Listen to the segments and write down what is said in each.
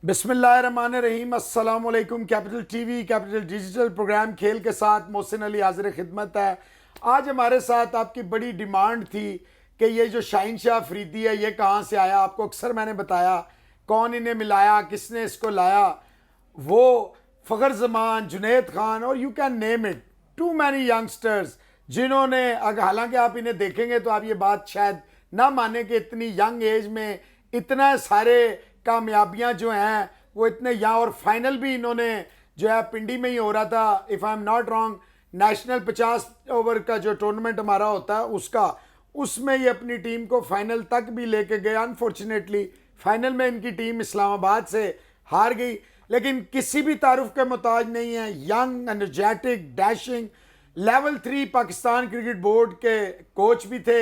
بسم اللہ الرحمن الرحیم، السلام علیکم۔ Capital TV, capital digital program کھیل کے ساتھ محسن علی حاضر خدمت ہے۔ آج ہمارے ساتھ آپ کی بڑی ڈیمانڈ تھی کہ یہ جو شاہین شاہ افریدی ہے یہ کہاں سے آیا۔ آپ کو اکثر میں نے بتایا کون انہیں ملایا، کس نے اس کو لایا۔ وہ فخر زمان، جنید خان اور you can name it, to many youngsters جنہوں نے، حالانکہ آپ انہیں دیکھیں گے تو آپ یہ بات شاید نہ مانیں کہ اتنی ینگ ایج میں اتنا سارے کامیابیاں جو ہیں وہ اتنے یہاں، اور فائنل بھی انہوں نے جو ہے پنڈی میں ہی ہو رہا تھا، if I am not wrong, national 50 over کا جو ٹورنمنٹ ہمارا ہوتا ہے اس میں یہ اپنی ٹیم کو فائنل تک بھی لے کے گئے۔ انفارچونیٹلی فائنل میں ان کی ٹیم اسلام آباد سے ہار گئی، لیکن کسی بھی تعارف کے محتاج نہیں ہے۔ Young, energetic, dashing, level 3 Pakistan cricket board کے کوچ بھی تھے۔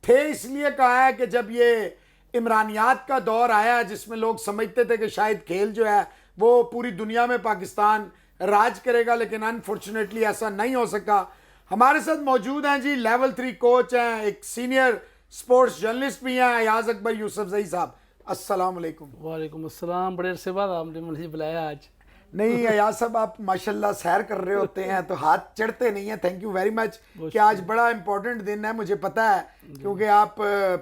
اس لیے کہا ہے کہ جب یہ عمرانیات کا دور آیا جس میں لوگ سمجھتے تھے کہ شاید کھیل جو ہے وہ پوری دنیا میں پاکستان راج کرے گا، لیکن انفارچونیٹلی ایسا نہیں ہو سکا۔ ہمارے ساتھ موجود ہیں جی لیول 3 کوچ ہیں، ایک سینئر سپورٹس جرنلسٹ بھی ہیں، ایاز اکبر یوسفزئی صاحب۔ السلام علیکم۔ وعلیکم السلام، بڑے عرصے بعد آپ نے مجھے بلایا آج۔ نہیں ایاز صاحب، آپ ماشاءاللہ سیر کر رہے ہوتے ہیں تو ہاتھ چڑھتے نہیں ہیں۔ تھینک یو ویری مچ کہ آج بڑا امپورٹنٹ دن ہے، مجھے پتہ ہے کیونکہ آپ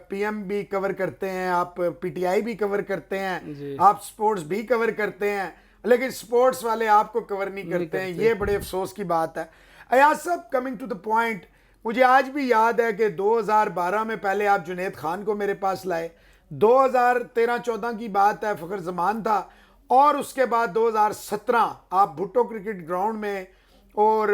پی ایم بھی کور کرتے ہیں، آپ پی ٹی آئی بھی کور کرتے ہیں، آپ سپورٹس بھی کور کرتے ہیں، لیکن سپورٹس والے آپ کو کور نہیں کرتے ہیں۔ یہ بڑے افسوس کی بات ہے۔ ایاز صاحب، کمنگ ٹو دا پوائنٹ، مجھے آج بھی یاد ہے کہ 2012 میں پہلے آپ جنید خان کو میرے پاس لائے، 2013-14 کی بات ہے، فخر زمان تھا، اور اس کے بعد 2017 آپ بھٹو کرکٹ گراؤنڈ میں، اور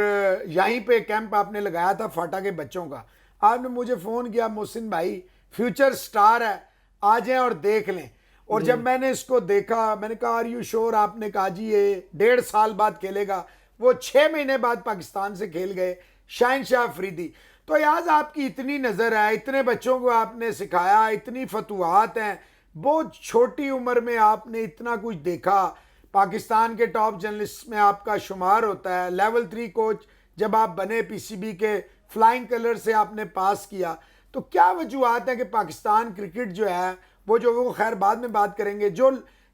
یہیں پہ کیمپ آپ نے لگایا تھا فاٹا کے بچوں کا۔ آپ نے مجھے فون کیا، محسن بھائی فیوچر سٹار ہے، آ جائیں اور دیکھ لیں۔ اور جب میں نے اس کو دیکھا میں نے کہا آر یو شور؟ آپ نے کہا جی یہ 1.5 سال بعد کھیلے گا۔ وہ 6 مہینے بعد پاکستان سے کھیل گئے، شاہین شاہ افریدی۔ تو یاد آپ کی اتنی نظر ہے، اتنے بچوں کو آپ نے سکھایا، اتنی فتوحات ہیں، بہت چھوٹی عمر میں آپ نے اتنا کچھ دیکھا۔ پاکستان کے ٹاپ جرنلسٹ میں آپ کا شمار ہوتا ہے، لیول 3 کوچ جب آپ بنے پی سی بی کے، فلائنگ کلر سے آپ نے پاس کیا۔ تو کیا وجوہات ہیں کہ پاکستان کرکٹ جو ہے وہ خیر بعد میں بات کریں گے، جو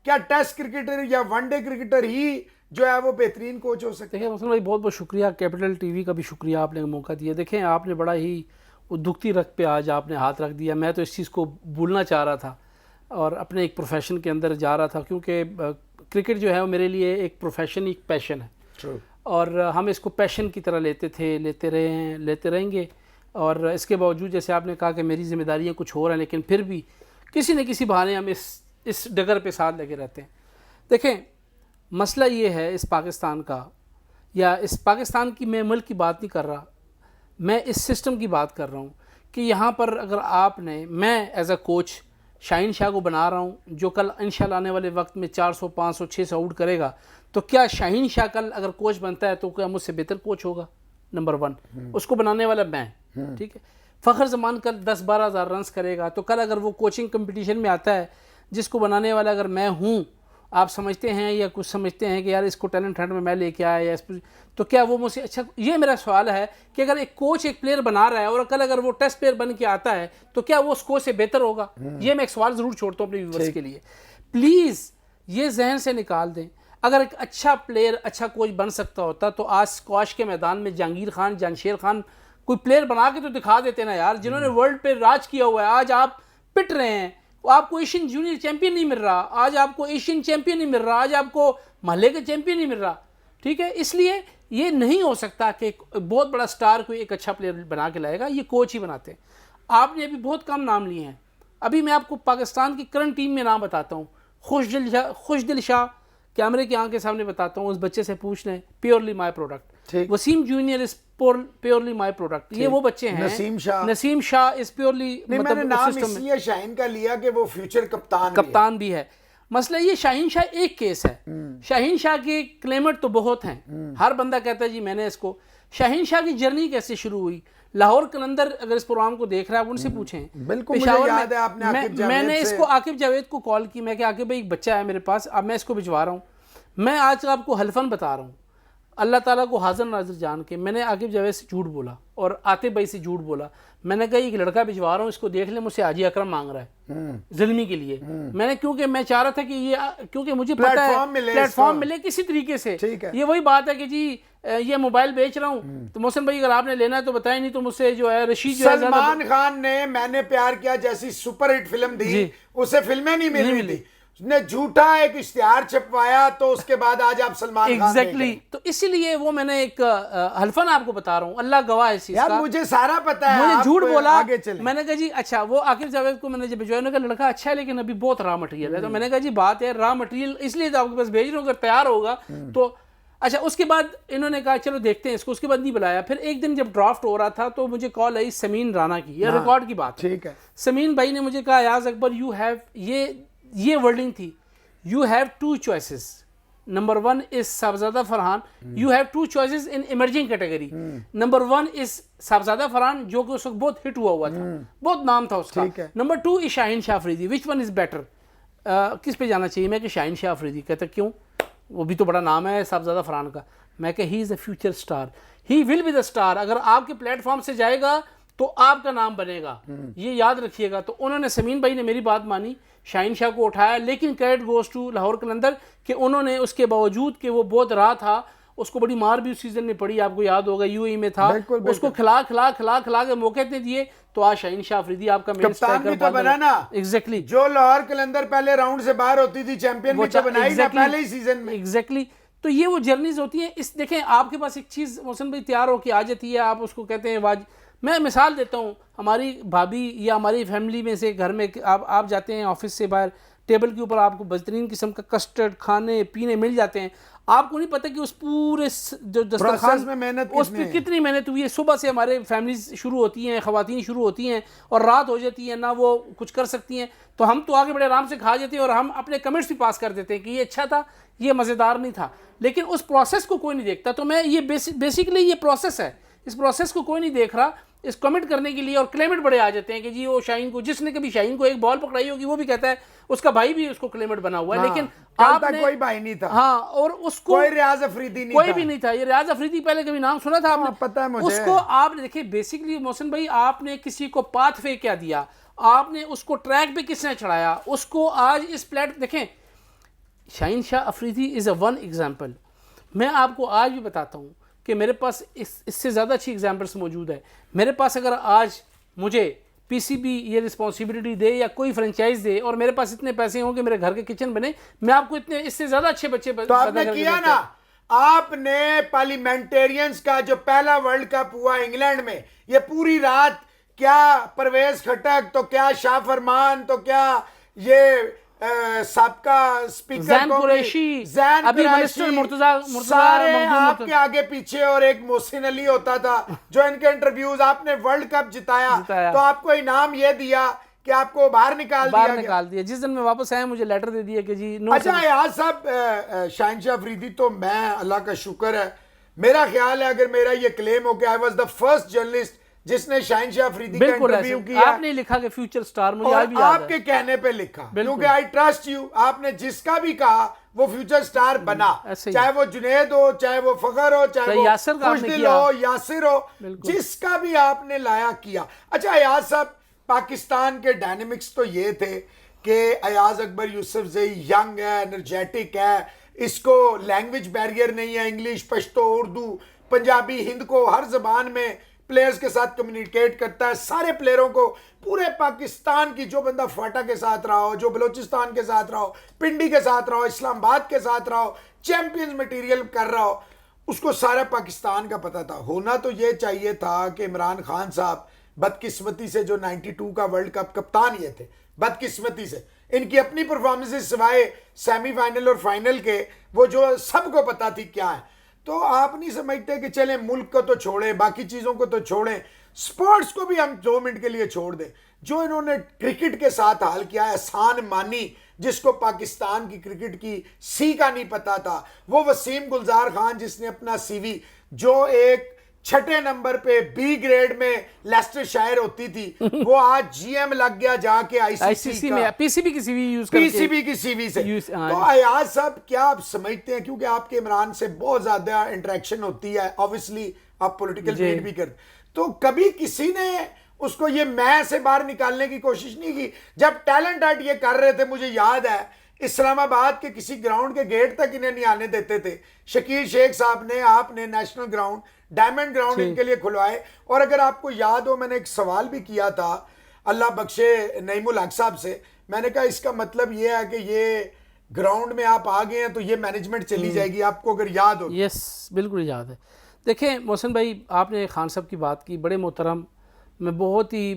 کیا ٹیسٹ کرکٹر یا ون ڈے کرکٹر ہی جو ہے وہ بہترین کوچ ہو سکتے ہیں؟ دیکھیں محسن بھائی، بہت بہت شکریہ، کیپٹل ٹی وی کا بھی شکریہ، آپ نے موقع دیا۔ دیکھیں آپ نے بڑا ہی دکھتی رگ پہ آج آپ نے ہاتھ رکھ دیا۔ میں تو اس چیز کو بھولنا چاہ رہا تھا اور اپنے ایک پروفیشن کے اندر جا رہا تھا، کیونکہ کرکٹ جو ہے وہ میرے لیے ایک پروفیشن، ایک پیشن ہے، اور ہم اس کو پیشن کی طرح لیتے تھے، لیتے رہے ہیں، لیتے رہیں گے۔ اور اس کے باوجود جیسے آپ نے کہا کہ میری ذمہ داریاں کچھ اور ہیں، لیکن پھر بھی کسی نہ کسی بہانے ہم اس ڈگر پہ ساتھ لگے رہتے ہیں۔ دیکھیں مسئلہ یہ ہے اس پاکستان کا، یا اس پاکستان کی، میں ملک کی بات نہیں کر رہا، میں اس سسٹم کی بات کر رہا ہوں کہ یہاں پر اگر آپ نے، میں ایز اے کوچ شاہین شاہ کو بنا رہا ہوں جو کل انشاءاللہ آنے والے وقت میں 400 500 600 آؤٹ کرے گا، تو کیا شاہین شاہ کل اگر کوچ بنتا ہے تو کیا مجھ سے بہتر کوچ ہوگا؟ نمبر 1، اس کو بنانے والا میں، ٹھیک ہے۔ فخر زمان کل 10-12 ہزار رنز کرے گا، تو کل اگر وہ کوچنگ کمپٹیشن میں آتا ہے جس کو بنانے والا اگر میں ہوں، آپ سمجھتے ہیں یا کچھ سمجھتے ہیں کہ یار اس کو ٹیلنٹ ہنٹ میں لے کے آیا یا تو کیا وہ مجھ سے اچھا؟ یہ میرا سوال ہے کہ اگر ایک کوچ ایک پلیئر بنا رہا ہے اور کل اگر وہ ٹیسٹ پلیئر بن کے آتا ہے تو کیا وہ اس کوچ سے بہتر ہوگا؟ یہ میں ایک سوال ضرور چھوڑتا ہوں اپنے ویورز کے لیے۔ پلیز یہ ذہن سے نکال دیں، اگر ایک اچھا پلیئر اچھا کوچ بن سکتا ہوتا تو آج اسکواش کے میدان میں جہانگیر خان، جانشیر خان کوئی پلیئر بنا کے تو دکھا دیتے نا یار، جنہوں نے ورلڈ پہ راج کیا ہوا ہے۔ آج آپ پٹ رہے ہیں، آپ کو ایشین جونیئر چیمپئن نہیں مل رہا، آج آپ کو ایشین چیمپئن نہیں مل رہا، آج آپ کو محلے کے چیمپئن نہیں مل رہا، ٹھیک ہے۔ اس لیے یہ نہیں ہو سکتا کہ ایک بہت بڑا سٹار کوئی ایک اچھا پلیئر بنا کے لائے گا، یہ کوچ ہی بناتے ہیں۔ آپ نے ابھی بہت کم نام لیے ہیں، ابھی میں آپ کو پاکستان کی کرنٹ ٹیم میں نام بتاتا ہوں۔ خوش دل شاہ، کیمرے کی آنکھ کے سامنے بتاتا ہوں، اس بچے سے پوچھ لیں، purely my product. Wasim junior is purely my product, یہ وہ بچے ہیں۔ نسیم شاہ از پیورلی، میں نے نام اس لیے شاہین کا لیا کہ وہ فیوچر کپتان بھی ہے۔ مسئلہ یہ شاہین شاہ ایک کیس ہے، شاہین شاہ کے کلیمٹ تو بہت ہیں، ہر بندہ کہتا ہے جی میں نے اس کو۔ شاہین شاہ کی جرنی کیسے شروع ہوئی؟ لاہور قلندر اگر اس پروگرام کو دیکھ رہا ہے ان سے پوچھیں۔ پشاور میں نے اس کو عاقب جاوید کو کال کی، میں کہ عاقب بھائی ایک بچہ ہے میرے پاس، اب میں اس کو بھجوا رہا ہوں، میں آج آپ کو حلفاً بتا رہا ہوں، اللہ تعالیٰ کو حاضر ناظر جان کے میں نے عاقب جاوید سے جھوٹ بولا اور عاطف بھائی سے جھوٹ بولا. میں نے کہا ایک لڑکا بھجوا رہا ہوں, اس کو دیکھ لیں, مجھ سے حاجی اکرم مانگ رہا ہے ظلمی کے لیے. میں نے کیونکہ میں چاہ رہا تھا کہ یہ, کیونکہ مجھے پتا ہے پلیٹ فارم ملے کسی طریقے سے. یہ وہی بات ہے کہ جی یہ موبائل بیچ رہا ہوں تو محسن بھائی اگر آپ نے لینا ہے تو بتائیں, نہیں تو مجھ سے جو ہے رشید جو ہے سلمان خان نے میں نے پیار کیا جیسی سپر ہٹ فلم دی, اسے فلمیں نہیں ملی تھی, اس نے جھوٹا ایک اشتہار چھپوایا تو اس کے بعد آج آپ سلمان خان ایگزیکٹلی. تو اسی لیے وہ میں نے ایک حلفاً آپ کو بتا رہا ہوں, اللہ گواہ ہے اس چیز کا, مجھے سارا پتا ہے, مجھے جھوٹ بولا. میں نے کہا جی اچھا, وہ عاقب جاوید کو میں نے جب بھیجوایا, انہوں نے کہا لڑکا اچھا ہے لیکن ابھی بہت را مٹیریل ہے. تو میں نے کہا جی بات ہے را مٹیریل اس لیے تو آپ کے پاس بھیج رہا ہوں, اگر تیار ہوگا تو اچھا. اس کے بعد انہوں نے کہا چلو دیکھتے ہیں اس کو, اس کے بعد نہیں بلایا. پھر ایک دن جب ڈرافٹ ہو رہا تھا تو مجھے کال آئی سمین رانا کی, یہ ریکارڈ کی بات ہے. سمین بھائی نے مجھے کہا ایاز اکبر یو ہیو, یہ ورڈنگ تھی, you have two choices. Number 1 is Sahibzada Farhan. You have two choices in emerging category. Number 1 is صاحبزادہ فرحان جو کہ اس وقت بہت ہٹ ہوا تھا, بہت نام تھا اس کا. Number 2 is Shaheen Shah Afridi. Which one is better? کس پہ جانا چاہیے؟ میں کہ شاہین شاہ افریدی. کہتا کیوں؟ وہ بھی تو بڑا نام ہے صاحبزادہ فرحان کا. میں کہ he is a future star. He will be the star. اگر آپ کے پلیٹ فارم سے جائے گا تو آپ کا نام بنے گا, یہ یاد رکھیے گا. تو انہوں نے, سمین بھائی نے میری بات مانی, شاہین شاہ کو اٹھایا. لیکن credit goes to Lahore Qalandar کہ انہوں نے اس کے باوجود کہ وہ بہت رہا تھا, اس کو بڑی مار بھی اس سیزن میں پڑی, آپ کو یاد ہوگا یو اے میں تھا, اس کو کھلا کے موقع اتنے دیے تو آج شاہین شاہ افریدی آپ کا مین اسٹرائکر تو بنا نا. ایگزیکٹلی, جو لاہور قلندر پہلے راؤنڈ سے باہر ہوتی تھی چیمپئن بھی تو بنائی نا پہلے ہی سیزن میں. ایگزیکٹلی. تو یہ وہ جرنیز ہوتی ہیں. اس دیکھیں آپ کے پاس ایک چیز محسن بھائی تیار ہو کے آ جاتی ہے, آپ اس کو کہتے ہیں میں مثال دیتا ہوں, ہماری بھابھی یا ہماری فیملی میں سے گھر میں آپ جاتے ہیں آفس سے باہر, ٹیبل کے اوپر آپ کو بہترین قسم کا کسٹرڈ کھانے پینے مل جاتے ہیں. آپ کو نہیں پتہ کہ اس پورے جو دسترخوان میں محنت اس پہ کتنی محنت ہوئی ہے. صبح سے ہمارے فیملیز شروع ہوتی ہیں, خواتین شروع ہوتی ہیں اور رات ہو جاتی ہے, نہ وہ کچھ کر سکتی ہیں. تو ہم تو آگے بڑے آرام سے کھا جاتے ہیں اور ہم اپنے کمنٹس بھی پاس کر دیتے ہیں کہ یہ اچھا تھا, یہ مزیدار نہیں تھا, لیکن اس پروسیس کو کوئی نہیں دیکھتا. تو میں یہ بیسیکلی یہ پروسیس ہے, اس پروسیس کو کوئی نہیں دیکھ رہا. اس کمنٹ کرنے کے لیے اور کلیمٹ بڑے آ جاتے ہیں کہ جی وہ شاہین کو, جس نے کبھی شاہین کو ایک بال پکڑائی ہوگی وہ بھی کہتا ہے اس کا بھائی بھی اس کو کلیمٹ بنا ہوا ہے, لیکن آپ نے کوئی بھائی نہیں تھا. ہاں, اور اس کو کوئی ریاض افریدی نہیں, کوئی بھی نہیں تھا. یہ ریاض افریدی پہلے کبھی نام سنا تھا آپ نے؟ پتہ ہے مجھے. اس کو آپ نے دیکھیں بیسیکلی محسن بھائی, آپ نے کسی کو پاتھ وے کیا دیا, آپ نے اس کو ٹریک پہ کس نے چڑھایا, اس کو آج اس پلیٹ دیکھیں. شاہین شاہ افریدی از اے ون ایگزامپل. میں آپ کو آج بھی بتاتا ہوں کہ میرے پاس اس سے زیادہ اچھی ایگزامپلس موجود ہے. میرے پاس اگر آج مجھے پی سی بی یہ رسپانسبلٹی دے یا کوئی فرنچائز دے اور میرے پاس اتنے پیسے ہوں کہ میرے گھر کے کچن بنے, میں آپ کو اتنے اس سے زیادہ اچھے بچے تو آپ نے کیا نا. آپ نے پارلیمنٹیرینز کا جو پہلا ورلڈ کپ ہوا انگلینڈ میں, یہ پوری رات کیا پرویز خٹک, تو کیا شاہ فرمان, تو کیا یہ سابقہ اسپیکر زین قریشی, ابھی منسٹر مرتضی, سارے آپ کے آگے پیچھے, اور ایک محسن علی ہوتا تھا جو ان کے انٹرویوز. آپ نے ورلڈ کپ جتایا تو آپ کو انعام یہ دیا کہ آپ کو باہر نکال دیا. جس دن میں واپس آیا مجھے لیٹر دے دیا کہ جی نو. اچھا ایاز صاحب, شاہین شاہ افریدی تو میں اللہ کا شکر ہے, میرا خیال ہے اگر میرا یہ کلیم ہو کہ I was the first journalist جس نے شاہین شاہ افریدی کا انٹرویو کیا. آپ نے لکھا کہ فیوچر سٹار, مجھے آج بھی یاد ہے, آپ کے کہنے پہ لکھا, کیونکہ آئی ٹرسٹ یو. آپ نے جس کا بھی کہا وہ فیوچر سٹار بنا, چاہے وہ جنید ہو, چاہے وہ فخر ہو, چاہے وہ خوشدل ہو, یاسر ہو, جس کا بھی آپ نے لایا کیا. اچھا ایاز صاحب, پاکستان کے ڈائنامکس تو یہ تھے کہ ایاز اکبر یوسف زئی ینگ ہے, انرجیٹک ہے, اس کو لینگویج بیریئر نہیں ہے, انگلش, پشتو, اردو, پنجابی, ہند کو ہر زبان میں پلیئرز کے ساتھ کمیونیکیٹ کرتا ہے. سارے پلیئروں کو, پورے پاکستان کی جو بندہ فاٹا کے ساتھ رہا ہو, جو بلوچستان کے ساتھ رہا ہو, پنڈی کے ساتھ رہا ہو, اسلام آباد کے ساتھ رہا ہو, چیمپئنز مٹیریل کر رہا ہو, اس کو سارا پاکستان کا پتہ تھا. ہونا تو یہ چاہیے تھا کہ عمران خان صاحب بدقسمتی سے جو 92 کا ورلڈ کپ کپتان یہ تھے, بدقسمتی سے ان کی اپنی پرفارمنسز سوائے سیمی فائنل اور فائنل کے وہ جو سب کو پتہ تھی کیا ہے, تو آپ نہیں سمجھتے کہ چلیں ملک کو تو چھوڑیں, باقی چیزوں کو تو چھوڑیں, سپورٹس کو بھی ہم 2 منٹ کے لیے چھوڑ دیں. جو انہوں نے کرکٹ کے ساتھ حال کیا ہے, احسان مانی جس کو پاکستان کی کرکٹ کی سی کا نہیں پتا تھا, وہ وسیم گلزار خان جس نے اپنا سی وی, جو ایک چھٹے نمبر پہ بی گریڈ میں لیسٹر شائر ہوتی تھی، وہ آج جی ایم لگ گیا جا کے آئی سی سی میں پی سی بی کی سی وی یوز کرتے ہیں، پی سی بی کی سی وی سے۔ تو ایاز صاحب کیا آپ سمجھتے ہیں، کیونکہ آپ کے عمران سے بہت زیادہ انٹریکشن ہوتی ہے، obviously آپ پولیٹیکل بیٹ بھی کرتے، تو کبھی کسی نے اس کو یہ میں سے باہر نکالنے کی کوشش نہیں کی؟ جب ٹیلنٹ ہٹ یہ کر رہے تھے، مجھے یاد ہے اسلام آباد کے کسی گراؤنڈ کے گیٹ تک انہیں نہیں آنے دیتے تھے، شکیل شیخ صاحب نے، آپ نے نیشنل گراؤنڈ، ڈائمنڈ گراؤنڈ ان کے لیے کھلوائے۔ اور اگر آپ کو یاد ہو، میں نے ایک سوال بھی کیا تھا اللہ بخشے نعیم الحق صاحب سے، میں نے کہا اس کا مطلب یہ ہے کہ یہ گراؤنڈ میں آپ آ گئے ہیں تو یہ مینجمنٹ چلی جائے گی، آپ کو اگر یاد ہو؟ یس بالکل یاد ہے۔ دیکھیں محسن بھائی، آپ نے خان صاحب کی بات کی، بڑے محترم، میں بہت ہی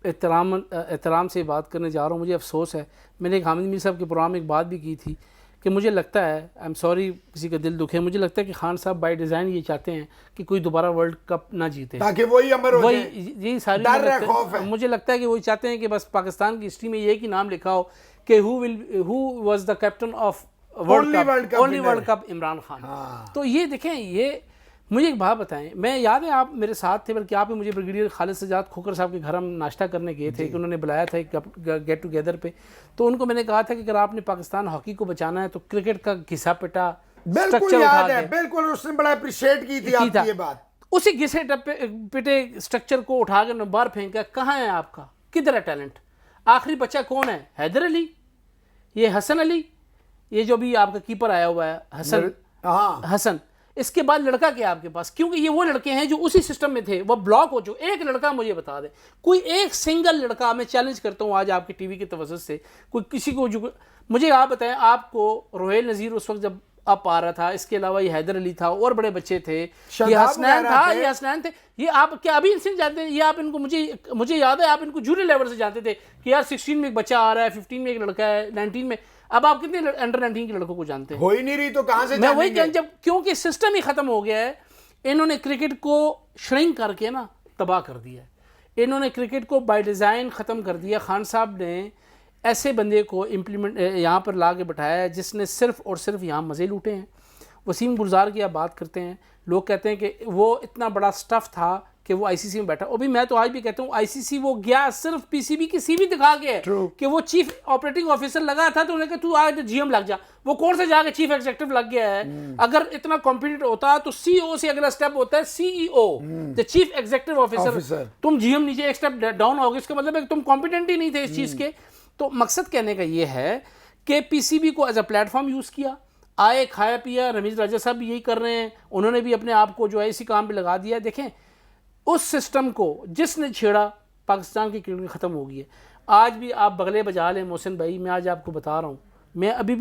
احترام سے بات کرنے جا رہا ہوں۔ مجھے افسوس ہے، میں نے ایک حامد میر صاحب کے پروگرام میں ایک بات بھی کی تھی کہ مجھے لگتا ہے، آئی ایم سوری کسی کا دل دکھے، مجھے لگتا ہے کہ خان صاحب بائی ڈیزائن یہ چاہتے ہیں کہ کوئی دوبارہ ورلڈ کپ نہ جیتے، تاکہ وہی امر ہو جائے، یہی ساری ڈر ہے، خوف ہے۔ مجھے لگتا ہے کہ وہی چاہتے ہیں کہ بس پاکستان کی ہسٹری میں یہ کہ نام لکھا ہو کہ who was the captain of only world cup Imran Khan. تو یہ دیکھیں، یہ مجھے ایک بات بتائیں، میں یاد ہے آپ میرے ساتھ تھے، بلکہ آپ مجھے بریگیڈیئر خالد سجاد کھوکر صاحب کے گھر ہم ناشتہ کرنے گئے تھے کہ انہوں نے بلایا تھا ایک گیٹ ٹوگیدر پہ، تو ان کو میں نے کہا تھا کہ اگر آپ نے پاکستان ہاکی کو بچانا ہے تو کرکٹ کا گھسا پٹا بالکل یاد ہے، بالکل اس نے بڑا اپریشیٹ کی تھی آپ کی یہ بات، اسی گھسے پٹے اسٹرکچر کو اٹھا کے باہر پھینکا۔ کہاں ہے آپ کا، کدھر ہے ٹیلنٹ؟ آخری بچہ کون ہے؟ حیدر علی، یہ حسن علی، یہ جو بھی آپ کا کیپر آیا ہوا ہے حسن، اس کے بعد لڑکا کیا آپ کے پاس؟ کیونکہ یہ وہ لڑکے ہیں جو اسی سسٹم میں تھے، وہ بلاک ہو جو ایک لڑکا مجھے بتا دے، کوئی ایک سنگل لڑکا، میں چیلنج کرتا ہوں آج آپ کے ٹی وی کی توسط سے، کوئی کسی کو جو مجھے آپ بتائیں، آپ کو روہیل نذیر اس وقت جب اپ آ رہا تھا، اس کے علاوہ یہ حیدر علی تھا اور بڑے بچے تھے، یہ حسنین تھا، یہ حسنین تھے، یہ آپ کیا ابھی ان سے جانتے ہیں؟ یہ آپ ان کو، مجھے یاد ہے آپ ان کو جونیئر لیول سے جانتے تھے کہ یار 16 میں ایک بچہ آ رہا ہے، 15 میں ایک لڑکا ہے، 19 میں، اب آپ کتنے انڈر 19 کے لڑکوں کو جانتے ہیں؟ ہو ہی نہیں رہی تو کہاں سے میں وہی کہ جب کیونکہ سسٹم ہی ختم ہو گیا ہے، انہوں نے کرکٹ کو شرنک کر کے نا تباہ کر دیا ہے، انہوں نے کرکٹ کو بائی ڈیزائن ختم کر دیا۔ خان صاحب نے ایسے بندے کو امپلیمنٹ یہاں پر لا کے بٹھایا ہے جس نے صرف اور صرف یہاں مزے لوٹے ہیں۔ وسیم گلزار کی آپ بات کرتے ہیں، لوگ کہتے ہیں کہ وہ اتنا بڑا سٹف تھا کہ وہ آئی سی سی میں بیٹھا، اور بھی میں تو آج بھی کہتا ہوں آئی سی سی وہ گیا صرف پی سی بی کی سی وی دکھا کے کہ وہ چیف آپریٹنگ آفیسر لگا تھا، تو انہوں نے کہا تو آج جی ایم لگ جا، وہ کون سے جا کے چیف ایگزیکٹو لگ گیا ہے؟ اگر اتنا کمپیٹیٹ ہوتا تو سی او سے اگلا سٹیپ ہوتا ہے سی ای او، دا چیف ایگزیکٹو آفیسر، تم جی ایم نیچے ایک سٹیپ ڈاؤن ہوگے، اس کا مطلب ہے کہ تم کمپیٹنٹ ہی نہیں تھے اس چیز کے۔ تو مقصد کہنے کا یہ ہے کہ پی سی بی کو as a plate form use کیا، آئے کھایا پیا، رمیز راجہ صاحب بھی یہی کر رہے ہیں، انہوں نے بھی اپنے آپ کو جو ہے اسی کام پہ لگا دیا ہے۔ دیکھیں اس سسٹم کو جس نے چھیڑا، پاکستان کی کرکٹ ختم ہو گئی ہے۔ آج بھی آپ بغلے بجا لیں محسن بھائی، میں آج آپ کو بتا رہا ہوں، میں ابھی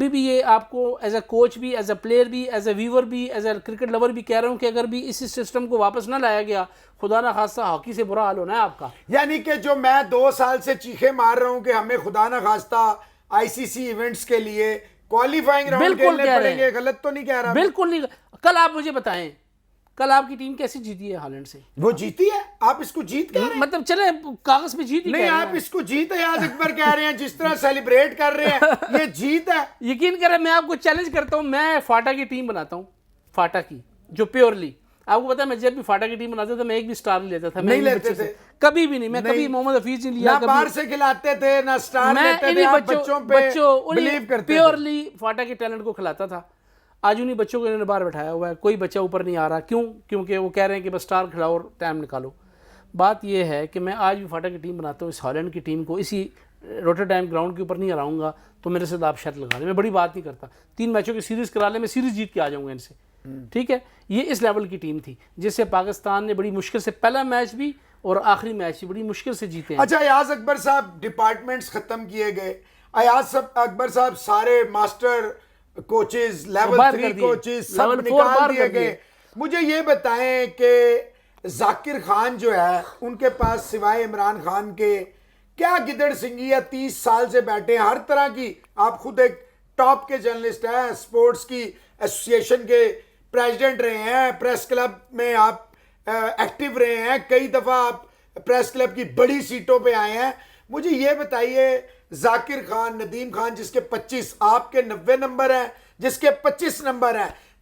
بھی یہ آپ کو ایز اے کوچ بھی، ایز اے پلیئر بھی، ایز اے ویور بھی، ایز اے کرکٹ لور بھی کہہ رہا ہوں کہ اگر بھی اسی سسٹم کو واپس نہ لایا گیا، خدا نہ خواستہ ہاکی سے برا حال ہونا ہے آپ کا۔ یعنی کہ جو میں 2 سال سے چیخے مار رہا ہوں کہ ہمیں خدا نہ خواستہ آئی سی سی ایونٹس کے لیے کوالیفائنگ راؤنڈ کھیلنے پڑیں گے، غلط تو نہیں کہہ رہا؟ بالکل نہیں۔ کل آپ مجھے بتائیں، کل آپ کی ٹیم کیسے جیتی ہے ہالینڈ سے؟ وہ جیتی ہے، آپ اس کو جیت کہہ رہے ہیں؟ مطلب چلے کاغذ پہ جیت ہی نہیں، آپ اس کو جیت ایاز اکبر کہہ رہے ہیں، جس طرح سیلیبریٹ کر رہے ہیں یہ جیت ہے۔ یقین کریں میں آپ کو چیلنج کرتا ہوں، میں فاٹا کی ٹیم بناتا ہوں، فاٹا کی جو پیورلی، آپ کو پتا ہے میں جب بھی فاٹا کی ٹیم بناتا تھا میں ایک بھی سٹار نہیں لیتا تھا، نہیں لیتے تھے کبھی بھی نہیں، میں کبھی محمد حفیظ نہیں لیا، نہ باہر سے کھلاتے تھے نہ سٹار لیتے تھے، آپ بچوں پہ بلیو کرتے تھے، پیورلی فاٹا کے ٹیلنٹ کو کھلاتا تھا۔ آج انہیں بچوں کو انہوں نے باہر بٹھایا ہوا ہے، کوئی بچہ اوپر نہیں آ رہا، کیوں؟ کیونکہ وہ کہہ رہے ہیں کہ بس سٹار کھلاؤ اور ٹائم نکالو۔ بات یہ ہے کہ میں آج بھی فاٹا کی ٹیم بناتا ہوں، اس ہالینڈ کی ٹیم کو اسی روٹرڈیم گراؤنڈ کے اوپر نہیں ہراؤں گا تو میرے سے آپ شرط لگا دیں، میں بڑی بات نہیں کرتا، 3 میچوں کی سیریز کرا لیں، میں سیریز جیت کے آ جاؤں گا ان سے، ٹھیک ہے؟ یہ اس لیول کی ٹیم تھی جس سے پاکستان نے بڑی مشکل سے پہلا میچ بھی اور آخری میچ بھی بڑی مشکل سے جیتے ہیں۔ اچھا ایاز اکبر صاحب، ڈپارٹمنٹس ختم کیے گئے، ایاز اکبر صاحب سارے ماسٹر کوچز، لیول 3 کوچز سب نکال دیے گئے۔ مجھے یہ بتائیں کہ ذاکر خان جو ہے ان کے پاس سوائے عمران خان کے کیا گدڑ سنگھی ہے؟ 30 سال سے بیٹھے ہیں، ہر طرح کی، آپ خود ایک ٹاپ کے جرنلسٹ ہیں، سپورٹس کی ایسوسی ایشن کے پریزیڈنٹ رہے ہیں، پریس کلب میں آپ ایکٹیو رہے ہیں، کئی دفعہ آپ پریس کلب کی بڑی سیٹوں پہ آئے ہیں۔ مجھے یہ بتائیے ذاکر خان، ندیم خان جس کے 25، آپ کے 90 نمبر ہیں، جس کے 25 نمبر ہیں،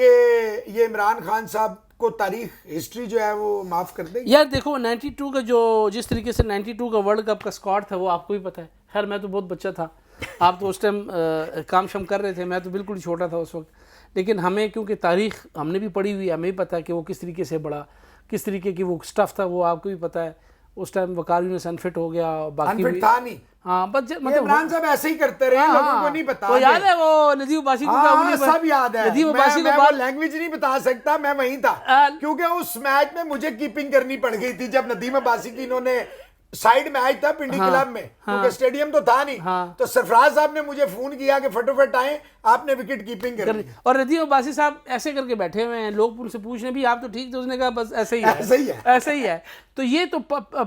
کہ یہ عمران خان صاحب کو تاریخ ہسٹری جو ہے وہ معاف کر دے گی؟ یار دیکھو 92 کا جو جس طریقے سے 92 کا ورلڈ کپ کا اسکواڈ تھا وہ آپ کو بھی پتہ ہے. خیر میں تو بہت بچہ تھا, آپ تو اس ٹائم کام شم کر رہے تھے, میں تو بالکل چھوٹا تھا اس وقت. لیکن ہمیں کیونکہ تاریخ ہم نے بھی پڑھی ہوئی ہے, ہمیں بھی پتہ ہے کہ وہ کس طریقے سے بڑا, کس طریقے کی وہ سٹف تھا, وہ آپ کو بھی پتہ ہے. اس ٹائم وقار یونس انفٹ ہو گیا, باقی انفٹ تھا نہیں. ہاں بس مطلب عمران صاحب ایسے ہی کرتے رہے, لوگوں کو نہیں پتا. وہ یاد ہے وہ ندیم عباسی کو, سب یاد ہے. ندیم عباسی میں کو وہ لینگویج نہیں بتا سکتا, میں وہیں تھا کیونکہ اس میچ میں مجھے کیپنگ کرنی پڑ گئی تھی جب ندیم عباسی کی انہوں نے سائیڈ میچ تھا پنڈی کلب میں, کیونکہ اسٹیڈیم تو تھا نہیں, تو سرفراز صاحب نے مجھے فون کیا کہ فٹافٹ آئیں, آپ نے وکٹ کیپنگ کرنی. اور ندیم عباسی صاحب ایسے کر کے بیٹھے ہوئے ہیں, لوگ ان سے پوچھ رہے ہیں بھی آپ تو ٹھیک, تو اس نے کہا بس ایسے ہی ہے, ایسے ہی ہے. تو یہ تو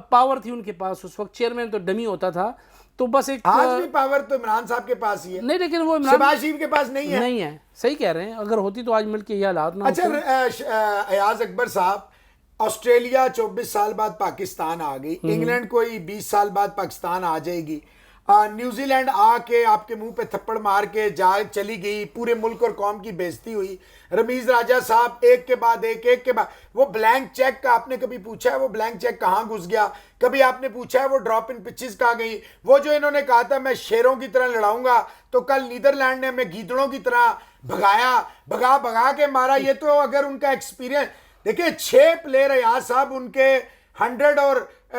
پاور تھی ان کے پاس اس وقت, چیئرمین تو ڈمی ہوتا تھا. تو بس ایک آج بھی پاور تو عمران صاحب کے پاس ہی ہے. نہیں لیکن وہ شہباز شریف کے پاس نہیں ہے. نہیں ہے, صحیح کہہ رہے ہیں, اگر ہوتی تو آج ملک کے یہ حالات نہ. اچھا ایاز اکبر صاحب, آسٹریلیا 24 سال بعد پاکستان آ گئی, انگلینڈ کوئی 20 سال بعد پاکستان آ جائے گی, نیوزی لینڈ آ کے آپ کے منہ پہ تھپڑ مار کے جا چلی گئی, پورے ملک اور قوم کی بےزتی ہوئی. رمیز راجہ صاحب ایک کے بعد ایک کے بعد, وہ بلینک چیک کا آپ نے کبھی پوچھا ہے وہ بلینک چیک کہاں گھس گیا؟ کبھی آپ نے پوچھا ہے وہ ڈراپ ان پچز کہاں گئی؟ وہ جو انہوں نے کہا تھا میں شیروں کی طرح لڑاؤں گا, تو کل نیدرلینڈ نے ہمیں گیدڑوں کی طرح بھگایا, بھگا کے مارا. یہ تو اگر ان کا ایکسپیرینس دیکھیں, 6 پلیئر ایاز صاحب ان کے 100 اور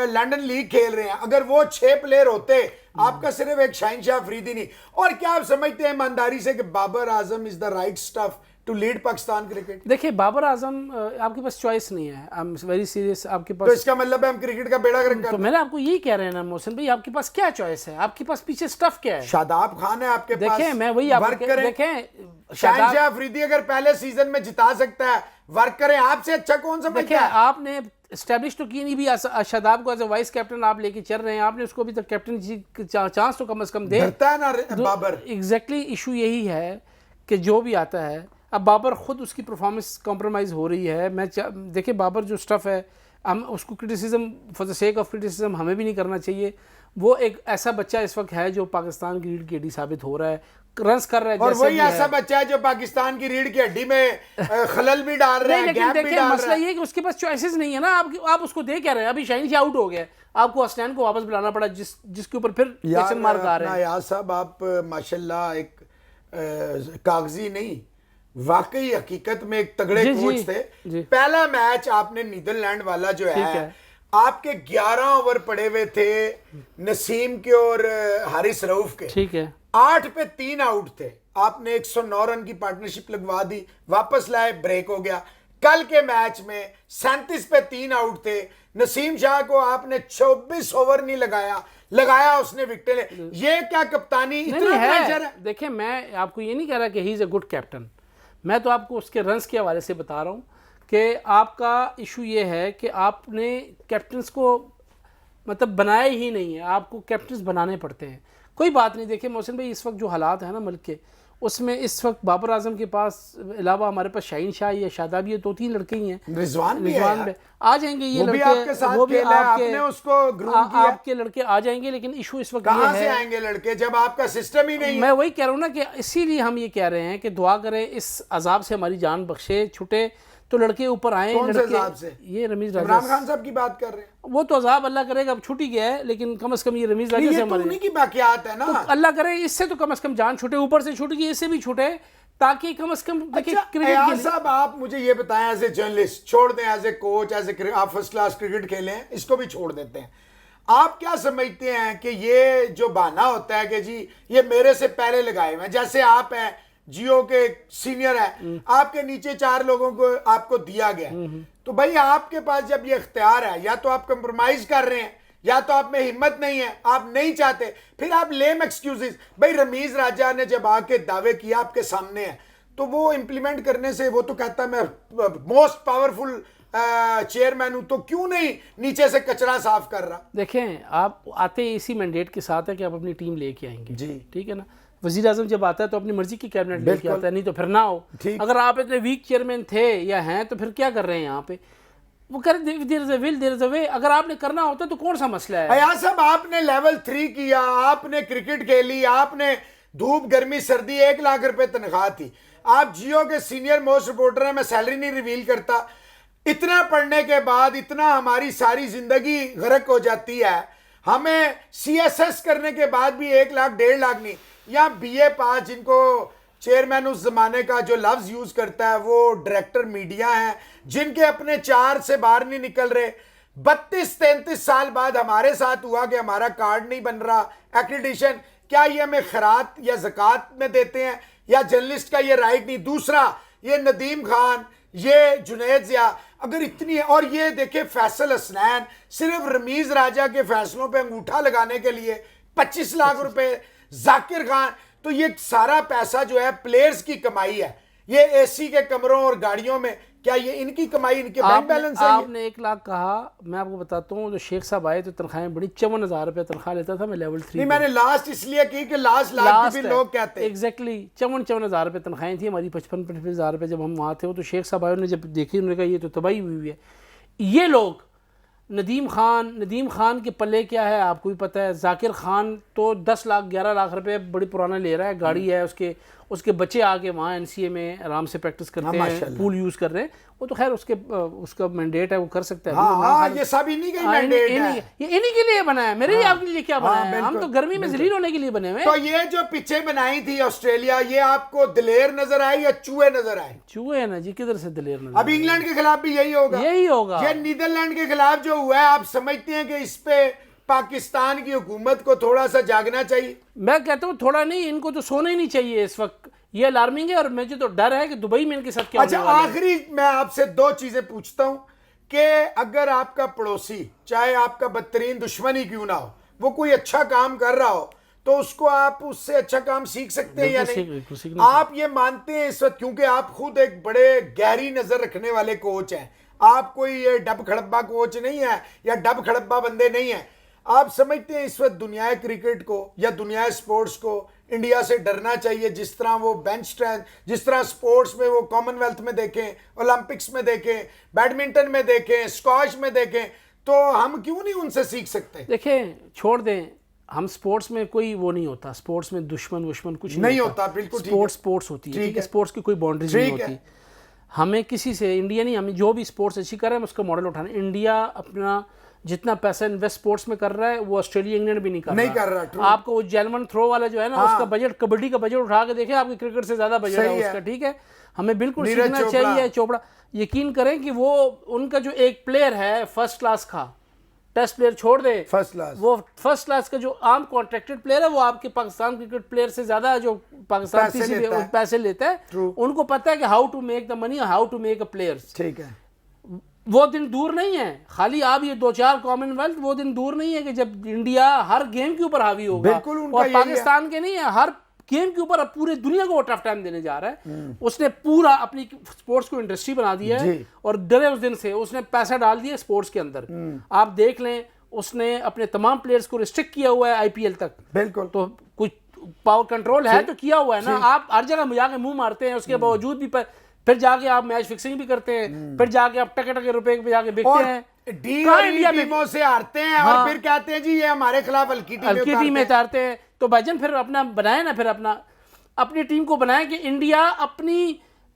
لنڈن لیگ کھیل رہے ہیں, اگر وہ 6 پلیئر ہوتے, آپ کا صرف ایک شاہین شاہ افریدی نہیں. اور کیا آپ سمجھتے ہیں ایمانداری سے کہ Babar Azam is the right stuff to lead Pakistan cricket? دیکھیں بابر اعظم آپ کے پاس چوائس نہیں ہے, آئی ایم ویری سیریس. آپ کے پاس تو اس کا مطلب ہے ہم کرکٹ کا بیڑا گرک کر رہے ہیں. تو میں نے آپ کو یہی کہہ رہے ہیں نا محسن بھائی, آپ کے پاس کیا چوائس ہے؟ آپ کے پاس پیچھے سٹف کیا ہے؟ شاداب خان ہے آپ کے پاس, دیکھیں میں وہی آپ کو دیکھیں, شاہین شاہ افریدی اگر پہلے سیزن میں جتا سکتا ہے, ورک کریں. آپ سے اچھا کون سمجھتا ہے؟ آپ نے اسٹیبلش تو کی نہیں بھی, شاداب کو ایز اے وائس کیپٹن آپ لے کے چل رہے ہیں, آپ نے اس کو ابھی تک کیپٹن چانس تو کم از کم دے. ڈرتا ہے نا بابر. ایگزیکٹلی ایشو یہی ہے کہ جو بھی آتا ہے, اب بابر خود اس کی پرفارمنس کمپرومائز ہو رہی ہے. میں دیکھیں بابر جو سٹف ہے, ہم اس کو criticism for the sake of criticism ہمیں بھی نہیں کرنا چاہیے. وہ ایک ایسا بچہ اس وقت ہے جو پاکستان کی ریڑھ کی ہڈی ثابت ہو رہا ہے, رنس کر رہا ہے, اور وہی ایسا بچہ ہے جو پاکستان کی ریڑھ کی ہڈی میں خلل بھی ڈال رہا ہے, گیپ بھی ڈال رہا ہے. مسئلہ یہ ہے کہ اس کے پاس چوائسز نہیں ہے نا. آپ اس کو دے کیا رہے ہیں؟ ابھی شاہین شاہ آؤٹ ہو گیا, آپ کو حسنین کو واپس بلانا پڑا, جس کے اوپر پھر کوسچن مارک آ رہے ہیں. یار صاحب آپ ماشاءاللہ ایک کاغذی نہیں, واقعی حقیقت میں ایک تگڑے کوچ تھے. پہلا میچ آپ نے نیدرلینڈ والا جو ہے, آپ کے 11 اوور پڑے ہوئے تھے نسیم کے اور حارث رؤف کے, ٹھیک ہے, 8 پہ 3 آؤٹ تھے, آپ نے 109 رن کی پارٹنرشپ لگوا دی, واپس لائے, بریک ہو گیا. کل کے میچ میں 37 پہ 3 آؤٹ تھے, نسیم شاہ کو آپ نے 24 اوور نہیں لگایا اس نے وکٹیں لے. یہ کیا کپتانی اتنا پریشر ہے؟ دیکھیں میں آپ کو یہ نہیں کہہ رہا کہ ہی از اے گڈ کیپٹن, میں تو آپ کو اس کے رنز کے حوالے سے بتا رہا ہوں کہ آپ کا ایشو یہ ہے کہ آپ نے کیپٹنز کو مطلب بنایا ہی نہیں ہے, آپ کو کیپٹنز بنانے پڑتے ہیں. کوئی بات نہیں, دیکھیں محسن بھائی اس وقت جو حالات ہیں نا ملک کے, اس میں اس وقت بابر اعظم کے پاس علاوہ ہمارے پاس شاہین شاہ یا شادابی ہے, 2-3 لڑکے ہی ہیں. رضوان بھی آ جائیں گے, یہ لڑکے وہ بھی آپ کے لڑکے آ جائیں گے. لیکن ایشو اس وقت کہاں سے آئیں گے لڑکے جب آپ کا سسٹم ہی نہیں ہے؟ میں وہی کہہ رہا ہوں نا کہ اسی لیے ہم یہ کہہ رہے ہیں کہ دعا کریں اس عذاب سے ہماری جان بخشے, چھٹے تو لڑکے اوپر آئیں. کون سے عذاب سے؟ یہ رمیز راجہ, عمران خان صاحب کی بات کر رہے ہیں. وہ تو عذاب اللہ کرے گا, اب چھوٹ ہی گیا ہے, لیکن کم از کم یہ رمیز راجہ سے ہمارے انہیں کی باقیات ہے نا, اللہ کرے اس سے تو کم از کم جان چھوٹے, اوپر سے چھوٹ گئی, اس سے بھی چھوٹے, تاکہ کم از کم ایاز صاحب آپ مجھے یہ بتائیں, ایز اے جرنلسٹ چھوڑ دیں, as a coach, as a آپ فرسٹ کلاس کرکٹ کھیلیں, اس کو بھی چھوڑ دیتے ہیں. آپ کیا سمجھتے ہیں کہ یہ جو بہانہ ہوتا ہے کہ جی یہ میرے سے پہلے لگائے ہوئے ہیں, جیسے آپ ہیں جیو کے سینئر ہے, آپ کے نیچے 4 لوگوں کو آپ کو دیا گیا, تو بھائی آپ کے پاس جب یہ اختیار ہے, یا تو آپ کمپرومائز کر رہے ہیں, یا تو آپ میں ہمت نہیں ہے, آپ نہیں چاہتے, پھر آپ لیم ایکسکیوزز. بھائی رمیز راجہ نے جب آ کے دعوے کیا آپ کے سامنے ہے, تو وہ امپلیمنٹ کرنے سے, وہ تو کہتا ہے میں موسٹ پاورفل چیئرمین ہوں, تو کیوں نہیں نیچے سے کچرا صاف کر رہا؟ دیکھیں آپ آتے اسی مینڈیٹ کے ساتھ ہے کہ آپ اپنی ٹیم لے کے آئیں گے, جی ٹھیک ہے نا. وزیر اعظم جب آتا ہے تو اپنی مرضی کی کیبنٹ لے کے آتا ہے, نہیں تو پھر نہ ہو. اگر آپ اتنے ویک چیئرمین تھے یا ہیں تو پھر کیا کر رہے ہیں یہاں پہ؟ وہ کہہ رہے دیر از اے ول دیر از اے وے. اگر آپ نے کرنا ہوتا تو کون سا مسئلہ ہے؟ ایاز صاحب آپ نے لیول 3 کیا, آپ نے کرکٹ کھیلی, آپ نے دھوپ گرمی سردی 1 لاکھ روپے تنخواہ تھی, آپ جیو کے سینئر موسٹ رپورٹر ہیں, میں سیلری نہیں ریویل کرتا. اتنا پڑھنے کے بعد اتنا ہماری ساری زندگی غرق ہو جاتی ہے, ہمیں سی ایس ایس کرنے کے بعد بھی 1 لاکھ 1.5 لاکھ نہیں, یا بی اے پاس جن کو چیئرمین اس زمانے کا جو لفظ یوز کرتا ہے وہ ڈائریکٹر میڈیا ہیں, جن کے اپنے 4 سے باہر نہیں نکل رہے. 32-33 سال بعد ہمارے ساتھ ہوا کہ ہمارا کارڈ نہیں بن رہا ایکریڈیشن. کیا یہ ہمیں خیرات یا زکوٰۃ میں دیتے ہیں, یا جرنلسٹ کا یہ رائٹ نہیں؟ دوسرا, یہ ندیم خان, یہ جنید ضیاء اگر اتنی ہے, اور یہ دیکھیں فیصل حسنین صرف رمیز راجہ کے فیصلوں پہ انگوٹھا لگانے کے لیے 25 لاکھ روپے, ذاکر خان, تو یہ سارا پیسہ جو ہے پلیئرز کی کمائی ہے. یہ اے سی کے کمروں اور گاڑیوں میں, کیا یہ ان کی کمائی, ان کے بینک بیلنس ہے؟ آپ نے 1 لاکھ کہا, میں آپ کو بتاتا ہوں جو شیخ صاحب آئے تو تنخواہیں بڑی 54,000 روپے تنخواہ لیتا تھا میں لیول 3. نہیں, میں نے لاسٹ اس لیے کی کہ لاسٹ بھی لوگ کہتے ہیں ایگزیکٹلی 54,000 روپے تنخواہیں تھیں ہماری. 55,000 روپے جب ہم وہاں تھے تو شیخ صاحب آئے, انہوں نے جب دیکھی انہوں نے کہا یہ تو تباہی ہوئی ہے. یہ لوگ ندیم خان کے پلے کیا ہے آپ کو بھی پتہ ہے. ذاکر خان تو 10 لاکھ 11 لاکھ روپے بڑی پرانا لے رہا ہے, گاڑی ہے اس کے بچے آ کے وہاں این سی اے میں آرام سے پریکٹس کرتے ہیں, پول یوز کر رہے ہیں. وہ تو خیر اس کا مینڈیٹ ہے, وہ کر سکتا ہے. ہاں, یہ سب انہی کا مینڈیٹ ہے, یہ انہی کے لیے بنا ہے, میرے لیے آپ کے لیے کیا بنا ہے؟ ہم تو گرمی میں ذلیل ہونے کے لیے بنے ہوئے. تو یہ جو پیچھے بنائی تھی آسٹریلیا, یہ آپ کو دلیر نظر آئے یا چوہے نظر آئے؟ چوہے ہیں نا جی, کدھر سے دلیر نظر؟ اب انگلینڈ کے خلاف بھی یہی ہوگا. یہ نیدرلینڈ کے خلاف جو ہوا ہے, آپ سمجھتے ہیں کہ اس پہ پاکستان کی حکومت کو تھوڑا سا جاگنا چاہیے؟ میں کہتا ہوں تھوڑا نہیں, ان کو تو سونا ہی نہیں چاہیے اس وقت. یہ الارمنگ ہے, اور مجھے تو ڈر ہے کہ دبئی میں ان کے ساتھ کیا ہونے والا ہے. آخری میں آپ سے 2 چیزیں پوچھتا ہوں کہ اگر آپ کا پڑوسی, چاہے آپ کا بدترین دشمن ہی کیوں نہ ہو, وہ کوئی اچھا کام کر رہا ہو, تو اس کو آپ اس سے اچھا کام سیکھ سکتے ہیں یا نہیں؟ آپ یہ مانتے ہیں اس وقت, کیونکہ آپ خود ایک بڑے گہری نظر رکھنے والے کوچ ہیں, آپ کوئی یہ ڈب کھڑبا کوچ نہیں ہے یا ڈب کھڑبا بندے نہیں ہیں, آپ سمجھتے ہیں اس وقت دنیا کرکٹ کو یا دنیا سپورٹس کو انڈیا سے ڈرنا چاہیے؟ جس طرح وہ بینچ اسٹرینتھ, جس طرح سپورٹس میں وہ کامن ویلتھ میں دیکھیں, اولمپکس میں دیکھیں, بیڈمنٹن میں دیکھیں, اسکواش میں دیکھیں, تو ہم کیوں نہیں ان سے سیکھ سکتے؟ دیکھیں چھوڑ دیں, ہم سپورٹس میں کوئی وہ نہیں ہوتا, سپورٹس میں دشمن کچھ نہیں ہوتا. بالکل سپورٹس ہوتی ہے, ٹھیک ہے, سپورٹس کی کوئی باؤنڈریز نہیں ہوتی. ہمیں کسی سے, انڈیا نہیں, ہمیں جو بھی سپورٹس اچھی کر رہے ہیں ہم اس کا ماڈل اٹھانا. انڈیا اپنا جتنا پیسہ انویسٹ سپورٹس میں کر رہا ہے وہ آسٹریلیا انگلینڈ بھی نہیں کر رہا. آپ کو وہ جیلمن تھرو والا جو ہے نا, اس کا بجٹ, کبڈی کا بجٹ اٹھا کے دیکھیں, آپ کے کرکٹ سے زیادہ بجٹ ہے اس کا, ٹھیک ہے. ہمیں بالکل سیکھنا چاہیے. چوپڑا, یقین کریں کہ وہ ان کا جو ایک پلیئر ہے فرسٹ کلاس کا, ٹیسٹ پلیئر چھوڑ دیں, وہ فرسٹ کلاس کا جو عام کانٹریکٹڈ پلیئر ہے, وہ آپ کے پاکستان کرکٹ پلیئر سے زیادہ جو پاکستان پیسے لیتا ہے. ان کو پتہ ہے کہ how to make the money, how to make a players. ٹھیک ہے, وہ دن دور نہیں ہے, خالی آپ یہ 2-4 کامن ویلتھ, وہ دن دور نہیں ہے کہ جب انڈیا ہر گیم کے اوپر حاوی ہوگا, اور پاکستان کے نہیں ہے, ہر گیم کے اوپر اب پورے دنیا کو وہ ٹف ٹائم دینے جا رہا ہے. اس نے پورا اپنی سپورٹس کو انڈسٹری بنا دیا ہے, اور ڈرے اس دن سے اس نے پیسہ ڈال دیا سپورٹس کے اندر. آپ دیکھ لیں, اس نے اپنے تمام پلیئرز کو ریسٹرکٹ کیا ہوا ہے آئی پی ایل تک. بالکل, تو کچھ پاور کنٹرول ہے تو کیا ہوا ہے نا. آپ ہر جگہ جا کے منہ مارتے ہیں, اس کے باوجود بھی پھر جا کے آپ میچ فکسنگ بھی کرتے ہیں, پھر جا کے آپ ٹکے روپے پہ جا کے بیچتے ہیں, انڈیا ٹیموں سے ہارتے ہیں, اور پھر کہتے ہیں جی یہ ہمارے خلاف ہلکی ٹیم میں اتارتے ہیں. تو بھائی جان پھر اپنا بنائیں نا, پھر اپنی ٹیم کو بنائیں کہ انڈیا اپنی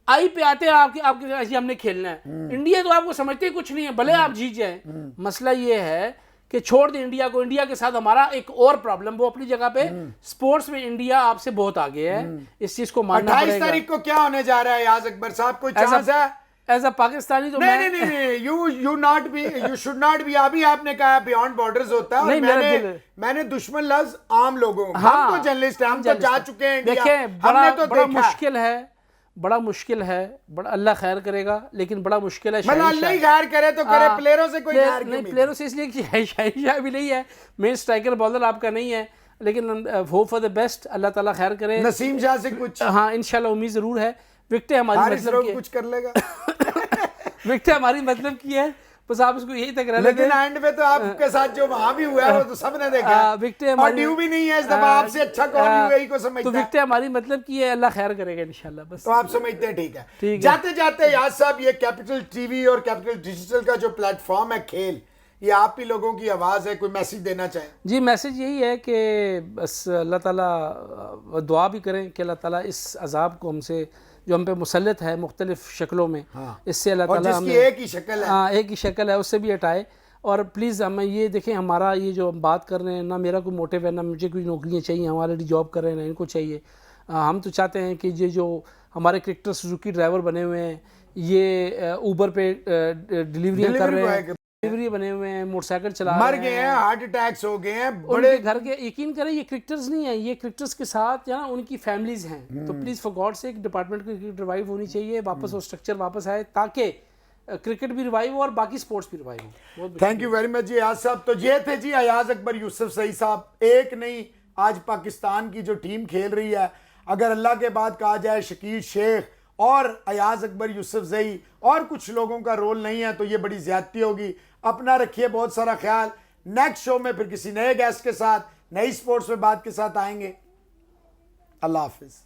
آئی پہ آتے ہیں آپ کے ہم نے کھیلنا ہے. انڈیا تو آپ کو سمجھتے ہی کچھ نہیں ہے, بھلے آپ جیت جائیں. مسئلہ یہ ہے کہ چھوڑ دیں انڈیا کو. انڈیا کے ساتھ ہمارا ایک اور پرابلم, وہ اپنی جگہ پہ سپورٹس میں انڈیا آپ سے بہت آگے ہے, اس چیز کو ماننا پڑے گا. 28 تاریخ کو کیا ہونے جا رہا ہے یاز اکبر صاحب, کوئی چانس ہے ایز اے پاکستانی؟ تو نہیں, یو شوڈ ناٹ بی. ابھی آپ نے کہا بیونڈ بارڈرز ہوتا ہے, اور میں نے دشمن لفظ عام لوگوں, ہم تو جرنلسٹ ہیں, ہم تو جا چکے ہیں انڈیا, ہم نے تو دیکھا. بڑا مشکل ہے, بڑا اللہ خیر کرے گا, لیکن بڑا مشکل ہے. مطلب اللہ ہی خیر کرے تو کرے, پلیئروں سے کوئی خیر نہیں, پلیئروں سے اس لیے کہ شاہین شاہ بھی نہیں ہے, مین سٹرائکر بالر آپ کا نہیں ہے, لیکن ہوپ فار دا بیسٹ, اللہ تعالیٰ خیر کرے. نسیم شاہ سے کچھ, ہاں انشاءاللہ امید ضرور ہے. وکٹیں ہماری مطلب کی کچھ کر لے گا, وکٹیں ہماری مطلب کی ہے, بس آپ اس کو یہی تک رہ لیں. لیکن اینڈ پہ تو آپ کے ساتھ جو وہاں بھی ہوا ہے وہ تو سب نے دیکھا, اور ڈیو بھی نہیں ہے اس دفعہ آپ سے اچھا کون یو اے ای کو سمجھتا ہے. تو وکٹیں ہماری مطلب کی ہے, اللہ خیر کرے گا انشاءاللہ. بس تو آپ سمجھتے ہیں ٹھیک ہے. جاتے جاتے یاز صاحب, یہ کیپٹل ٹی وی اور کیپٹل ڈیجیٹل کا جو پلیٹ فارم ہے کھیل, یہ آپ ہی لوگوں کی آواز ہے, کوئی میسج دینا چاہیں؟ جی میسج یہی ہے کہ بس اللہ تعالیٰ دعا بھی کریں کہ اللہ تعالیٰ اس عذاب کو ہم سے جو ہم پہ مسلط ہے مختلف شکلوں میں، ہاں، اس سے اللہ اور تعالیٰ جس کی ہمیں ایک ہی شکل ہے، ہاں ایک ہی شکل ہے، اس سے بھی ہٹائے. اور پلیز ہمیں یہ دیکھیں، ہمارا یہ جو ہم بات کر رہے ہیں، نہ میرا کوئی موٹیو ہے، نہ مجھے کوئی نوکریاں چاہیے، ہم آلریڈی جاب کر رہے ہیں، نہ ان کو چاہیے. ہم تو چاہتے ہیں کہ یہ جو ہمارے کرکٹر سوزوکی ڈرائیور بنے ہوئے ہیں، یہ اوبر پہ ڈلیوریاں کر رہے ہیں، ڈلیوری بنے ہوئے ہیں، موٹر سائیکل چلا مر رہے گئے ہیں، ہارٹ اٹیکس ہو گئے ہیں، ان بڑے کے گھر کے. یقین کریں یہ کرکٹرز نہیں ہیں، یہ کرکٹرز کے ساتھ یا ان کی فیملیز ہیں. تو پلیز فار گاڈ سے ڈپارٹمنٹ کی کرکٹ ریوائیو ہونی چاہیے، واپس وہ اسٹرکچر واپس آئے تاکہ کرکٹ بھی ریوائیو ہو اور باقی سپورٹس بھی ریوائیو ہو. Thank you very much ji Ayaz sahib. تو یہ تھے جی ایاز اکبر یوسف زئی صاحب. ایک نہیں، آج پاکستان کی جو ٹیم کھیل رہی ہے، اگر اللہ کے بعد کہا جائے شکیل شیخ اور ایاز اکبر یوسف زئی اور کچھ لوگوں کا رول نہیں ہے تو یہ بڑی زیادتی ہوگی. اپنا رکھیے بہت سارا خیال. نیکسٹ شو میں پھر کسی نئے گیسٹ کے ساتھ، نئی سپورٹس میں بات کے ساتھ آئیں گے. اللہ حافظ.